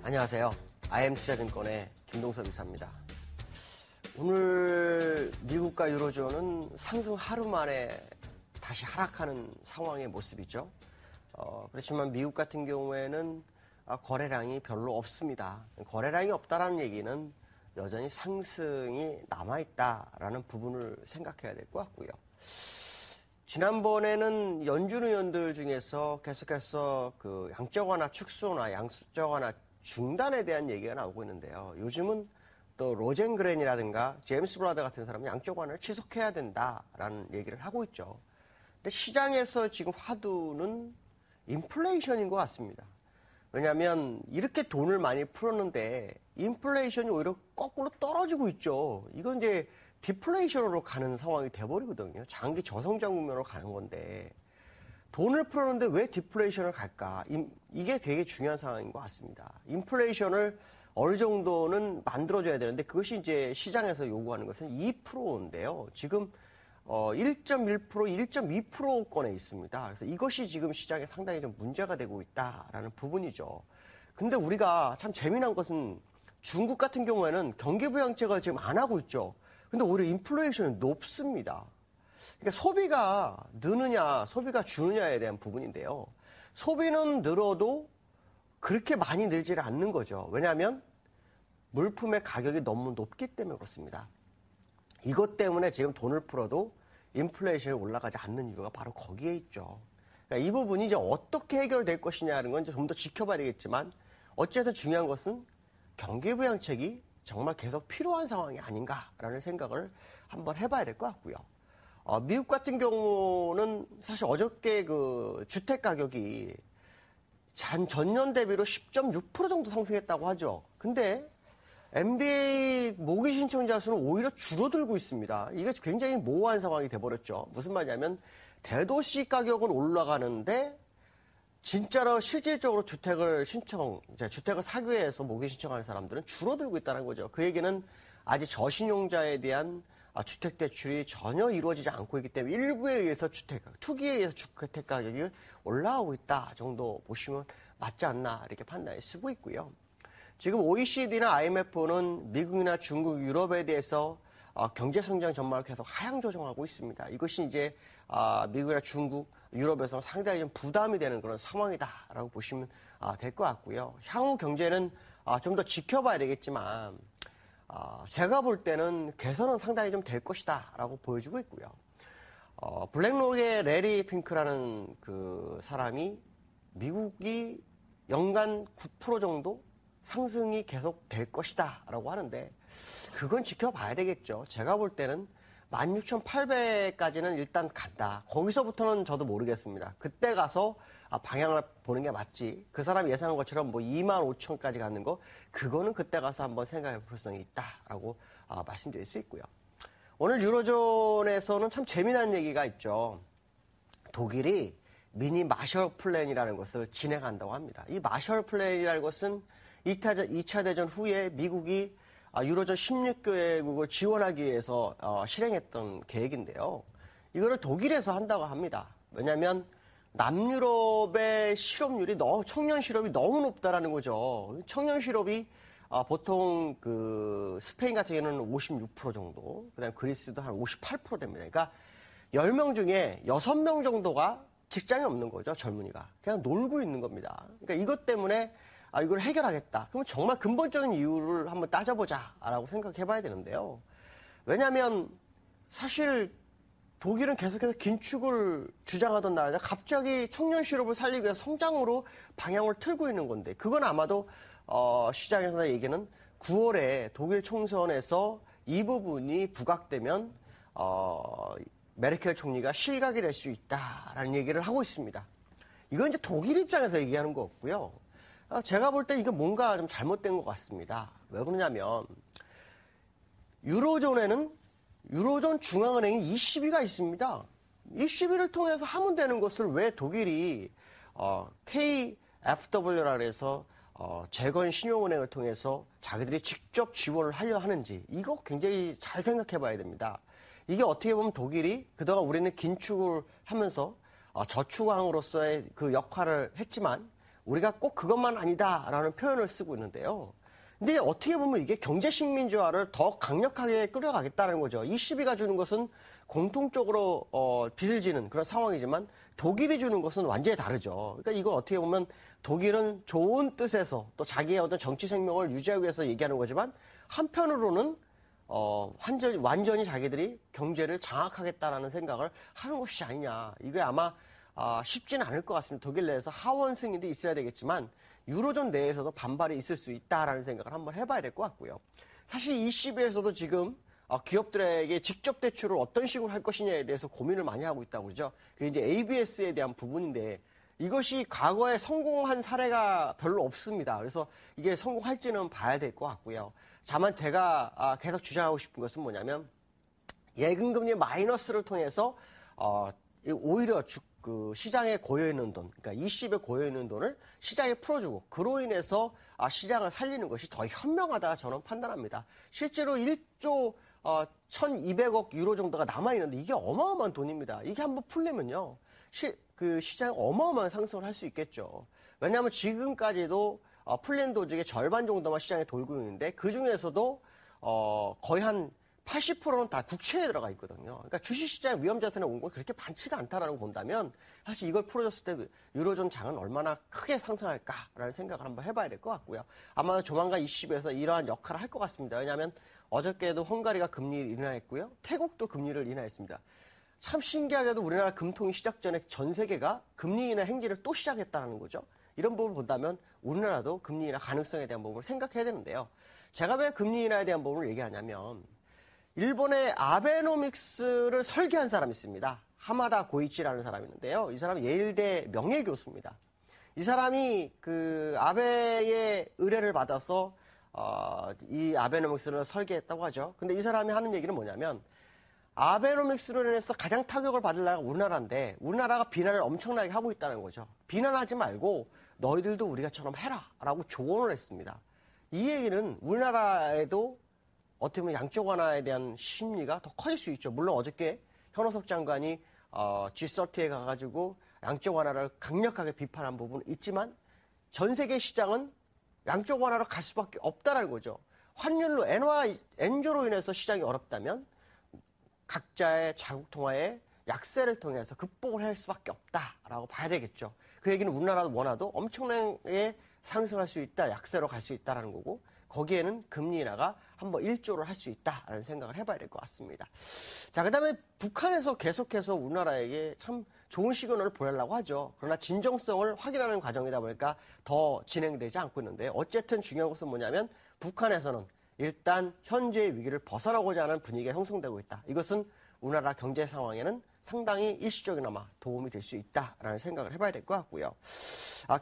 안녕하세요. IM투자증권의 김동섭 이사입니다. 오늘 미국과 유로존은 상승 하루 만에 다시 하락하는 상황의 모습이죠. 그렇지만 미국 같은 경우에는 거래량이 별로 없습니다. 거래량이 없다는 얘기는 여전히 상승이 남아있다라는 부분을 생각해야 될 것 같고요. 지난번에는 연준 의원들 중에서 계속해서 그 양적 완화 축소나 양적 완화 중단에 대한 얘기가 나오고 있는데요. 요즘은 또 로젠그렌이라든가 제임스 브라더 같은 사람은 양적 완화를 지속해야 된다라는 얘기를 하고 있죠. 근데 시장에서 지금 화두는 인플레이션인 것 같습니다. 왜냐하면 이렇게 돈을 많이 풀었는데 인플레이션이 오히려 거꾸로 떨어지고 있죠. 이건 이제 디플레이션으로 가는 상황이 돼버리거든요. 장기 저성장 국면으로 가는 건데 돈을 풀었는데 왜 디플레이션을 갈까? 이게 되게 중요한 상황인 것 같습니다. 인플레이션을 어느 정도는 만들어줘야 되는데 그것이 이제 시장에서 요구하는 것은 2%인데요. 지금 1.1%, 1.2%권에 있습니다. 그래서 이것이 지금 시장에 상당히 좀 문제가 되고 있다라는 부분이죠. 근데 우리가 참 재미난 것은 중국 같은 경우에는 경기부양책을 지금 안 하고 있죠. 근데 오히려 인플레이션이 높습니다. 그러니까 소비가 느느냐, 소비가 주느냐에 대한 부분인데요. 소비는 늘어도 그렇게 많이 늘지를 않는 거죠. 왜냐하면 물품의 가격이 너무 높기 때문에 그렇습니다. 이것 때문에 지금 돈을 풀어도 인플레이션이 올라가지 않는 이유가 바로 거기에 있죠. 그러니까 이 부분이 이제 어떻게 해결될 것이냐는 건 좀 더 지켜봐야 되겠지만 어쨌든 중요한 것은 경기부양책이 정말 계속 필요한 상황이 아닌가라는 생각을 한번 해봐야 될 것 같고요. 미국 같은 경우는 사실 어저께 그 주택 가격이 전년 대비로 10.6% 정도 상승했다고 하죠. 근데 MBA 모기 신청자 수는 오히려 줄어들고 있습니다. 이게 굉장히 모호한 상황이 돼버렸죠. 무슨 말이냐면 대도시 가격은 올라가는데 진짜로 실질적으로 주택을 사기 위해서 모기 신청하는 사람들은 줄어들고 있다는 거죠. 그 얘기는 아직 저신용자에 대한 주택 대출이 전혀 이루어지지 않고 있기 때문에 일부에 의해서 투기에 의해서 주택 가격이 올라오고 있다 정도 보시면 맞지 않나 이렇게 판단이 쓰고 있고요. 지금 OECD나 IMF는 미국이나 중국, 유럽에 대해서 경제 성장 전망을 계속 하향 조정하고 있습니다. 이것이 이제 미국이나 중국, 유럽에서 상당히 좀 부담이 되는 그런 상황이다라고 보시면 될 것 같고요. 향후 경제는 좀 더 지켜봐야 되겠지만 제가 볼 때는 개선은 상당히 좀 될 것이다라고 보여주고 있고요. 블랙록의 레리 핑크라는 그 사람이 미국이 연간 9% 정도 상승이 계속 될 것이다 라고 하는데 그건 지켜봐야 되겠죠. 제가 볼 때는 16,800까지는 일단 간다. 거기서부터는 저도 모르겠습니다. 그때 가서 방향을 보는 게 맞지. 그 사람이 예상한 것처럼 뭐 25,000까지 가는 거 그거는 그때 가서 한번 생각해 볼 가능성이 있다라고 말씀드릴 수 있고요. 오늘 유로존에서는 참 재미난 얘기가 있죠. 독일이 미니 마셜 플랜이라는 것을 진행한다고 합니다. 이 마셜 플랜이라는 것은 2차 대전 후에 미국이 유로존 16개국을 지원하기 위해서 실행했던 계획인데요. 이거를 독일에서 한다고 합니다. 왜냐하면 남유럽의 청년 실업이 너무 높다라는 거죠. 청년 실업이 보통 그 스페인 같은 경우는 56% 정도, 그다음에 그리스도 한 58% 됩니다. 그러니까 10명 중에 6명 정도가 직장이 없는 거죠, 젊은이가. 그냥 놀고 있는 겁니다. 그러니까 이것 때문에 이걸 해결하겠다. 그러면 정말 근본적인 이유를 한번 따져보자라고 생각해 봐야 되는데요. 왜냐하면 사실 독일은 계속해서 긴축을 주장하던 나라가 갑자기 청년 실업을 살리기 위해서 성장으로 방향을 틀고 있는 건데 그건 아마도 시장에서 얘기는 9월에 독일 총선에서 이 부분이 부각되면 메르켈 총리가 실각이 될 수 있다라는 얘기를 하고 있습니다. 이건 이제 독일 입장에서 얘기하는 거였고요. 제가 볼 때 이게 뭔가 좀 잘못된 것 같습니다. 왜 그러냐면 유로존에는 유로존 중앙은행이 ECB가 있습니다. ECB를 통해서 하면 되는 것을 왜 독일이 KfW라 해서 재건 신용은행을 통해서 자기들이 직접 지원을 하려 하는지 이거 굉장히 잘 생각해 봐야 됩니다. 이게 어떻게 보면 독일이 그동안 우리는 긴축을 하면서 저축왕으로서의 그 역할을 했지만 우리가 꼭 그것만 아니다라는 표현을 쓰고 있는데요. 근데 어떻게 보면 이게 경제식민지화를 더 강력하게 끌어가겠다는 거죠. 이 시비가 주는 것은 공통적으로 빚을 지는 그런 상황이지만 독일이 주는 것은 완전히 다르죠. 그러니까 이걸 어떻게 보면 독일은 좋은 뜻에서 또 자기의 어떤 정치 생명을 유지하기 위해서 얘기하는 거지만 한편으로는 완전히 자기들이 경제를 장악하겠다라는 생각을 하는 것이 아니냐. 이게 아마 쉽지는 않을 것 같습니다. 독일 내에서 하원 승인도 있어야 되겠지만 유로존 내에서도 반발이 있을 수 있다라는 생각을 한번 해봐야 될 것 같고요. 사실 이 시비에서도 지금 기업들에게 직접 대출을 어떤 식으로 할 것이냐에 대해서 고민을 많이 하고 있다고 그러죠. 그게 이제 ABS에 대한 부분인데 이것이 과거에 성공한 사례가 별로 없습니다. 그래서 이게 성공할지는 봐야 될 것 같고요. 다만 제가 계속 주장하고 싶은 것은 뭐냐면 예금금리 마이너스를 통해서 오히려 그 시장에 고여있는 돈, 그러니까 20에 고여있는 돈을 시장에 풀어주고 그로 인해서 시장을 살리는 것이 더 현명하다 저는 판단합니다. 실제로 1조 1,200억 유로 정도가 남아있는데 이게 어마어마한 돈입니다. 이게 한번 풀리면요. 그 시장이 어마어마한 상승을 할 수 있겠죠. 왜냐하면 지금까지도 풀린 돈 중에 절반 정도만 시장에 돌고 있는데 그 중에서도 거의 한 80%는 다 국채에 들어가 있거든요. 그러니까 주식시장의 위험자산에 온 건 그렇게 많지가 않다라는 걸 본다면 사실 이걸 풀어줬을 때 유로존 장은 얼마나 크게 상승할까라는 생각을 한번 해봐야 될 것 같고요. 아마 조만간 ECB에서 이러한 역할을 할 것 같습니다. 왜냐하면 어저께도 헝가리가 금리를 인하했고요. 태국도 금리를 인하했습니다. 참 신기하게도 우리나라 금통위 시작 전에 전 세계가 금리 인하 행진을 또 시작했다는 거죠. 이런 부분을 본다면 우리나라도 금리 인하 가능성에 대한 부분을 생각해야 되는데요. 제가 왜 금리 인하에 대한 부분을 얘기하냐면 일본의 아베노믹스를 설계한 사람이 있습니다. 하마다 고이치라는 사람이 있는데요. 이 사람은 예일대 명예교수입니다. 이 사람이 그 아베의 의뢰를 받아서 이 아베노믹스를 설계했다고 하죠. 근데 이 사람이 하는 얘기는 뭐냐면 아베노믹스로 인해서 가장 타격을 받을 나라가 우리나라인데 우리나라가 비난을 엄청나게 하고 있다는 거죠. 비난하지 말고 너희들도 우리가처럼 해라 라고 조언을 했습니다. 이 얘기는 우리나라에도 어떻게 보면 양적 완화에 대한 심리가 더 커질 수 있죠. 물론 어저께 현호석 장관이 G30에 가가지고 양적 완화를 강력하게 비판한 부분은 있지만 전 세계 시장은 양적 완화로 갈 수밖에 없다는 거죠. 환율로 엔조로 인해서 시장이 어렵다면 각자의 자국 통화의 약세를 통해서 극복을 할 수밖에 없다라고 봐야 되겠죠. 그 얘기는 우리나라도 원화도 엄청나게 상승할 수 있다, 약세로 갈 수 있다라는 거고 거기에는 금리 인하가 한번 1조를 할 수 있다라는 생각을 해봐야 될 것 같습니다. 자, 그 다음에 북한에서 계속해서 우리나라에게 참 좋은 시그널을 보내려고 하죠. 그러나 진정성을 확인하는 과정이다 보니까 더 진행되지 않고 있는데 어쨌든 중요한 것은 뭐냐면 북한에서는 일단 현재의 위기를 벗어나고자 하는 분위기가 형성되고 있다. 이것은 우리나라 경제 상황에는 상당히 일시적이나마 도움이 될 수 있다라는 생각을 해봐야 될 것 같고요.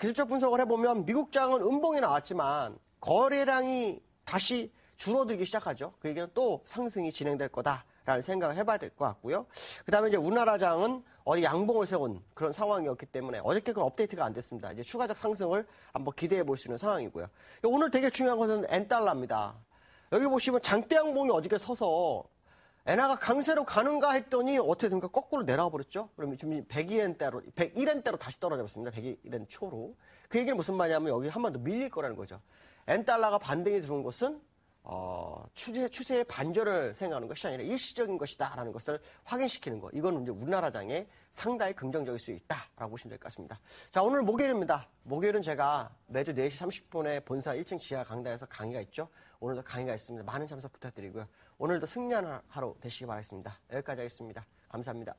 기술적 분석을 해보면 미국장은 음봉이 나왔지만 거래량이 다시 줄어들기 시작하죠. 그 얘기는 또 상승이 진행될 거다라는 생각을 해봐야 될 것 같고요. 그 다음에 이제 우리나라 장은 어디 양봉을 세운 그런 상황이었기 때문에 어저께 그 업데이트가 안 됐습니다. 이제 추가적 상승을 한번 기대해 볼 수 있는 상황이고요. 오늘 되게 중요한 것은 엔달러입니다. 여기 보시면 장대 양봉이 어저께 서서 엔화가 강세로 가는가 했더니 어떻게 됩니까? 거꾸로 내려와 버렸죠. 그럼 지금 101엔대로 다시 떨어져 버렸습니다. 101엔 초로. 그 얘기는 무슨 말이냐면 여기 한 번 더 밀릴 거라는 거죠. 엔달러가 반등이 들어온 것은 추세의 반전을 생각하는 것이 아니라 일시적인 것이다라는 것을 확인시키는 것. 이건 이제 우리나라장에 상당히 긍정적일 수 있다라고 보시면 될 것 같습니다. 자, 오늘 목요일입니다. 목요일은 제가 매주 4시 30분에 본사 1층 지하 강당에서 강의가 있죠. 오늘도 강의가 있습니다. 많은 참석 부탁드리고요. 오늘도 승리하는 하루 되시기 바라겠습니다. 여기까지 하겠습니다. 감사합니다.